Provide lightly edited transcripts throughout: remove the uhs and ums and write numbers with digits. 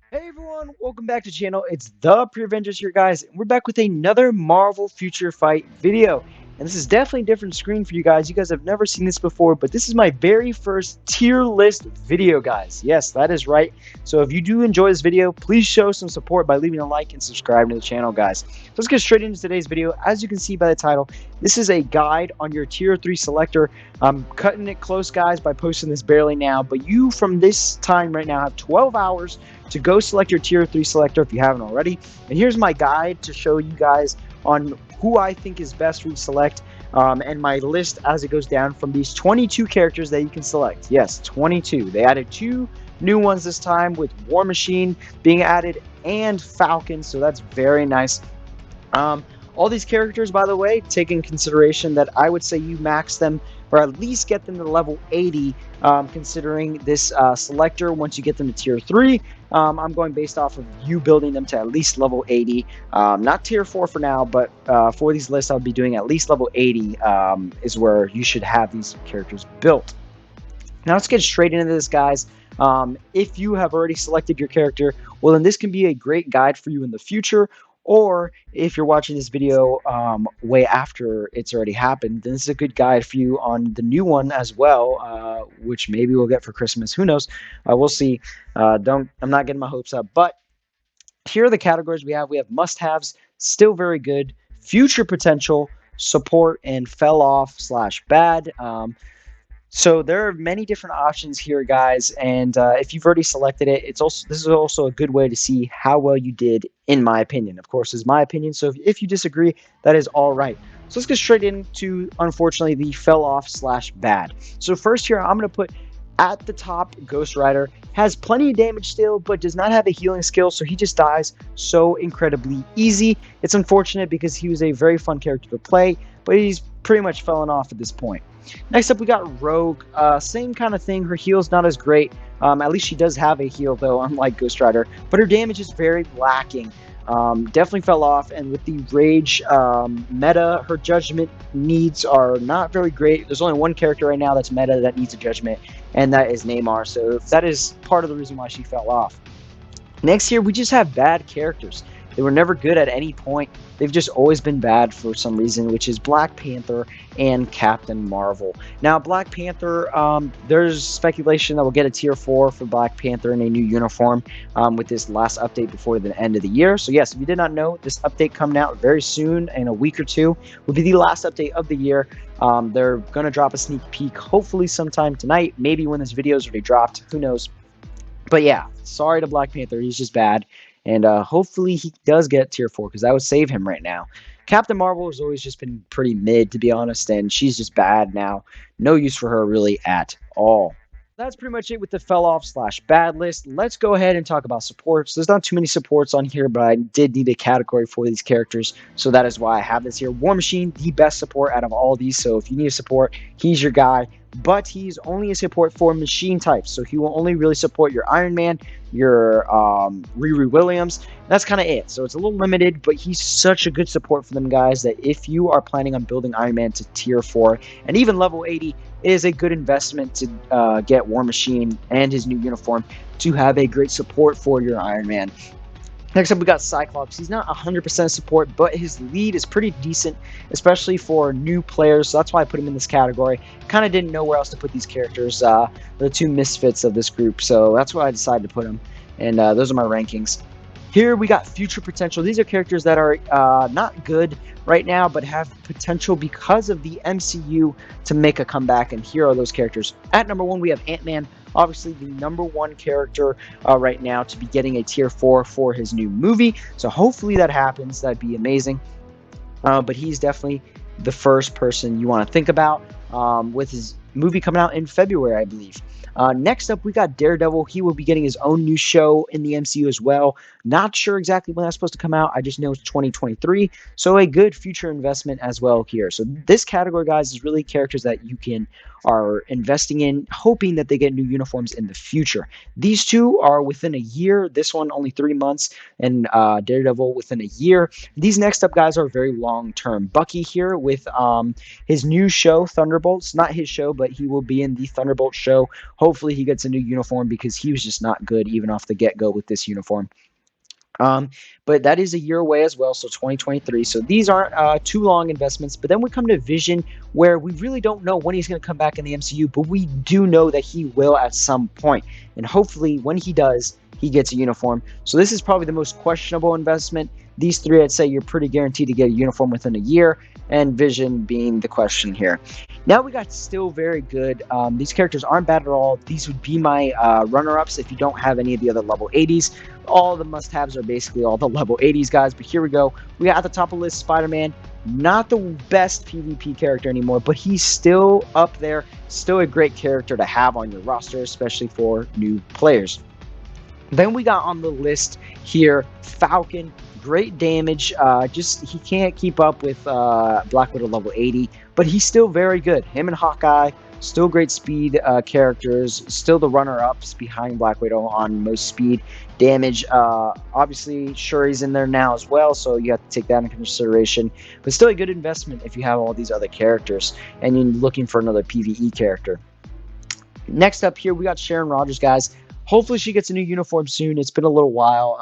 Hey everyone, welcome back to the channel. It's the Pre-Avengers here, guys. We're back with another Marvel Future Fight video. And this is definitely a different screen for you guys. You guys have never seen this before, but this is my very first tier list video, guys. Yes, that is right. So if you do enjoy this video, please show some support by leaving a like and subscribing to the channel, guys. So let's get straight into today's video. As you can see by the title, this is a guide on your tier 3 selector. I'm cutting it close, guys, by posting this barely now, but you from this time right now have 12 hours to go select your tier 3 selector if you haven't already. And here's my guide to show you guys on who I think is best for you to select, and my list as it goes down from these 22 characters that you can select. Yes, 22. They added 2 new ones this time, with War Machine being added and Falcon, so that's very nice. All these characters, by the way, take in consideration that I would say you max them or at least get them to level 80, considering this selector. Once you get them to tier 3, I'm going based off of you building them to at least level 80. Not tier 4 for now, but for these lists, I'll be doing at least level 80 is where you should have these characters built. Now let's get straight into this, guys. If you have already selected your character, well, then this can be a great guide for you in the future. Or if you're watching this video way after it's already happened, then this is a good guide for you on the new one as well, which maybe we'll get for Christmas. Who knows? We'll see. I'm not getting my hopes up. But here are the categories we have. We have must-haves, still very good, future potential, support, and fell off slash bad. So there are many different options here, guys, and if you've already selected it, this is also a good way to see how well you did, in my opinion. Of course, is my opinion. So if you disagree, that is all right. So let's get straight into, unfortunately, the fell off slash bad. So first here, I'm going to put at the top Ghost Rider. Has plenty of damage still, but does not have a healing skill, so he just dies so incredibly easy. It's unfortunate because he was a very fun character to play, but he's pretty much fallen off at this point. Next up, we got Rogue. Same kind of thing. Her heal's not as great. At least she does have a heal, though, unlike Ghost Rider. But her damage is very lacking. Definitely fell off. And with the Rage meta, her judgment needs are not very great. There's only one character right now that's meta that needs a judgment, and that is Neymar. So that is part of the reason why she fell off. Next here, we just have bad characters. They were never good at any point. They've just always been bad for some reason, which is Black Panther and Captain Marvel. Now, Black Panther, there's speculation that we'll get a tier 4 for Black Panther in a new uniform with this last update before the end of the year. So yes, if you did not know, this update coming out very soon, in a week or two, will be the last update of the year. They're going to drop a sneak peek, hopefully sometime tonight, maybe when this video is already dropped, who knows. But yeah, sorry to Black Panther, he's just bad. And hopefully he does get tier 4, because that would save him right now. Captain Marvel has always just been pretty mid, to be honest, and she's just bad now. No use for her really at all. That's pretty much it with the fell off slash bad list. Let's go ahead and talk about supports. There's not too many supports on here, but I did need a category for these characters, so that is why I have this here. War Machine, the best support out of all these, so if you need a support, he's your guy. But he's only a support for machine types, so he will only really support your Iron Man, your Riri Williams. That's kind of it. So it's a little limited, but he's such a good support for them, guys, that if you are planning on building Iron Man to tier 4 and even level 80, it is a good investment to get War Machine and his new uniform to have a great support for your Iron Man. Next up, we got Cyclops. He's not 100% support, but his lead is pretty decent, especially for new players. So that's why I put him in this category. Kind of didn't know where else to put these characters. The two misfits of this group. So that's why I decided to put him. And those are my rankings. Here we got future potential. These are characters that are not good right now, but have potential because of the MCU to make a comeback. And here are those characters. At number 1, we have Ant-Man. Obviously, the number 1 character right now to be getting a tier 4 for his new movie. So hopefully that happens. That'd be amazing. But he's definitely the first person you want to think about with his movie coming out in February, I believe. Next up, we got Daredevil. He will be getting his own new show in the MCU as well. Not sure exactly when that's supposed to come out. I just know it's 2023. So a good future investment as well here. So this category, guys, is really characters that you are investing in, hoping that they get new uniforms in the future. These two are within a year. This one only 3 months, and Daredevil within a year. These next up guys are very long term. Bucky here with his new show Thunderbolts, not his show, but he will be in the Thunderbolt show. Hopefully he gets a new uniform because he was just not good even off the get-go with this uniform. Um, but that is a year away as well, so 2023. So these aren't too long investments. But then we come to Vision, where we really don't know when he's going to come back in the MCU, but we do know that he will at some point. And hopefully, when he does, he gets a uniform. So this is probably the most questionable investment. These three, I'd say you're pretty guaranteed to get a uniform within a year, and Vision being the question here. Now we got still very good. These characters aren't bad at all. These would be my runner-ups if you don't have any of the other level 80s. All the must-haves are basically all the level 80s guys, but here we go. We got at the top of the list Spider-Man. Not the best PvP character anymore, but he's still up there. Still a great character to have on your roster, especially for new players. Then we got on the list here Falcon. Great damage. Just he can't keep up with Black Widow level 80, but he's still very good. Him and Hawkeye, still great speed characters. Still the runner-ups behind Black Widow on most speed damage. Obviously, Shuri's in there now as well, so you have to take that into consideration. But still a good investment if you have all these other characters and you're looking for another PvE character. Next up here, we got Sharon Rogers, guys. Hopefully she gets a new uniform soon. It's been a little while.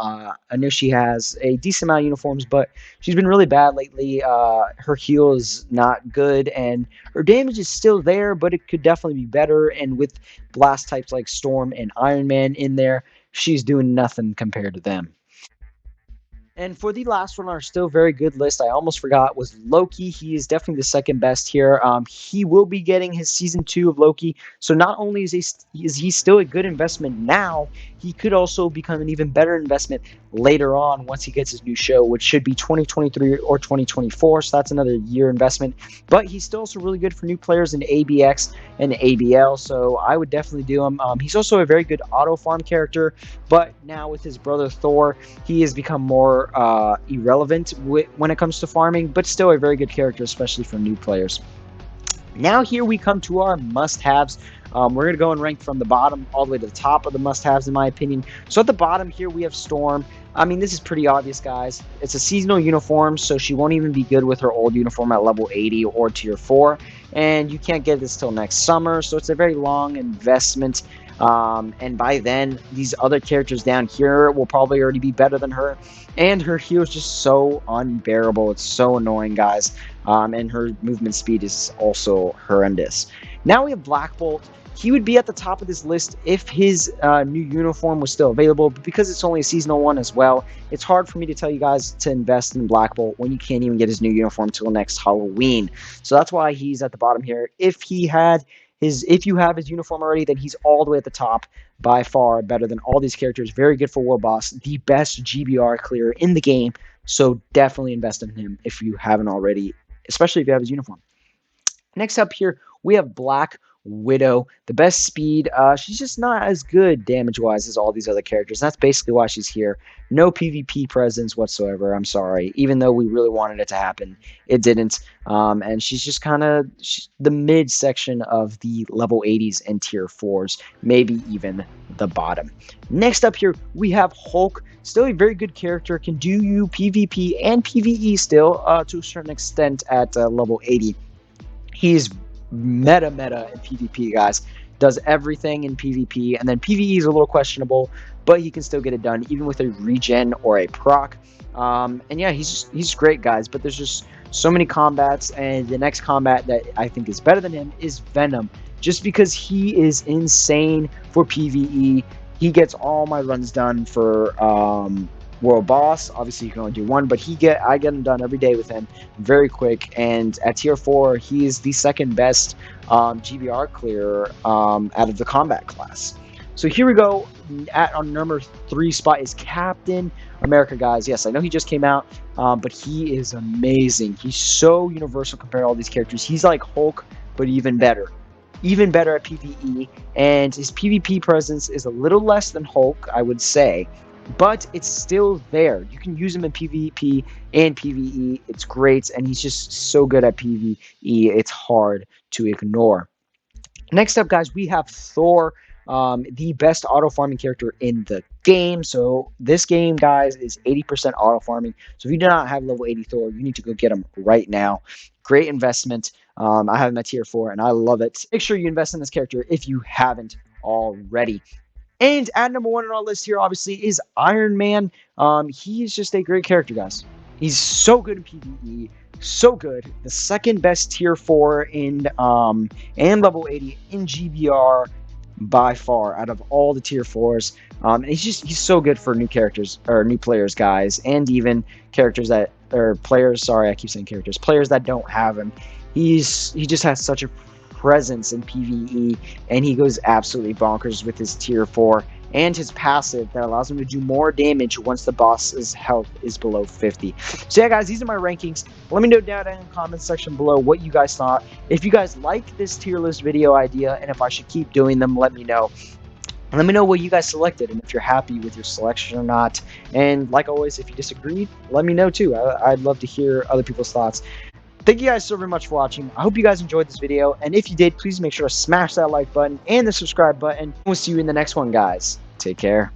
I know she has a decent amount of uniforms, but she's been really bad lately. Her heal is not good, and her damage is still there, but it could definitely be better. And with blast types like Storm and Iron Man in there, she's doing nothing compared to them. And for the last one on our still very good list, I almost forgot, was Loki. He is definitely the second best here. He will be getting his season 2 of Loki. So not only is he still a good investment now, he could also become an even better investment later on once he gets his new show, which should be 2023 or 2024. So that's another year investment. But he's still also really good for new players in ABX and ABL. So I would definitely do him. He's also a very good auto farm character. But now with his brother Thor, he has become more irrelevant when it comes to farming, but still a very good character, especially for new players. Now here we come to our must-haves. We're going to go and rank from the bottom all the way to the top of the must-haves, in my opinion. So at the bottom here, we have Storm. I mean, this is pretty obvious, guys. It's a seasonal uniform, so she won't even be good with her old uniform at level 80 or tier 4. And you can't get this till next summer, so it's a very long investment. And by then, these other characters down here will probably already be better than her. And her heal is just so unbearable. It's so annoying, guys. And her movement speed is also horrendous. Now we have Black Bolt. He would be at the top of this list if his new uniform was still available, but because it's only a seasonal one as well, it's hard for me to tell you guys to invest in Black Bolt when you can't even get his new uniform till next Halloween. So that's why he's at the bottom here. If you have his uniform already, then he's all the way at the top, by far better than all these characters. Very good for World Boss, the best GBR clearer in the game. So definitely invest in him if you haven't already, especially if you have his uniform. Next up here, we have Black Widow, the best speed. She's just not as good damage-wise as all these other characters. That's basically why she's here. No PvP presence whatsoever. I'm sorry. Even though we really wanted it to happen, it didn't. And she's just kind of the mid section of the level 80s and tier 4s, maybe even the bottom. Next up here, we have Hulk. Still a very good character. Can do you PvP and PvE still to a certain extent at level 80. He's meta in PvP, guys. Does everything in PvP, and then PvE is a little questionable, but he can still get it done even with a regen or a proc. And yeah, he's great, guys. But there's just so many combats, and the next combat that I think is better than him is Venom, just because he is insane for PvE. He gets all my runs done for World Boss. Obviously, you can only do one, but I get them done every day with him, very quick. And at tier 4, he is the second best GBR clearer out of the combat class. So here we go. On number 3 spot is Captain America, guys. Yes, I know he just came out, but he is amazing. He's so universal compared to all these characters. He's like Hulk, but even better. Even better at PvE, and his PvP presence is a little less than Hulk, I would say, but it's still there. You can use him in PvP and PvE. It's great, and he's just so good at PvE. It's hard to ignore. Next up, guys, we have Thor, the best auto farming character in the game. So this game, guys, is 80% auto farming. So if you do not have level 80 Thor, you need to go get him right now. Great investment. I have him at tier 4, and I love it. Make sure you invest in this character if you haven't already. And at number 1 on our list here, obviously, is Iron Man. He's just a great character, guys. He's so good in PvE, so good. The second best tier 4 in and level 80 in GBR by far out of all the tier 4s. And he's so good for new characters or new players, guys, and even characters that or players. Sorry, I keep saying characters. Players that don't have him. He just has such a presence in PvE, and he goes absolutely bonkers with his tier 4 and his passive that allows him to do more damage once the boss's health is below 50. So yeah, guys, these are my rankings. Let me know down in the comments section below what you guys thought. If you guys like this tier list video idea and if I should keep doing them, let me know. And let me know what you guys selected and if you're happy with your selection or not. And like always, if you disagreed, let me know too. I'd love to hear other people's thoughts. Thank you guys so very much for watching. I hope you guys enjoyed this video. And if you did, please make sure to smash that like button and the subscribe button. We'll see you in the next one, guys. Take care.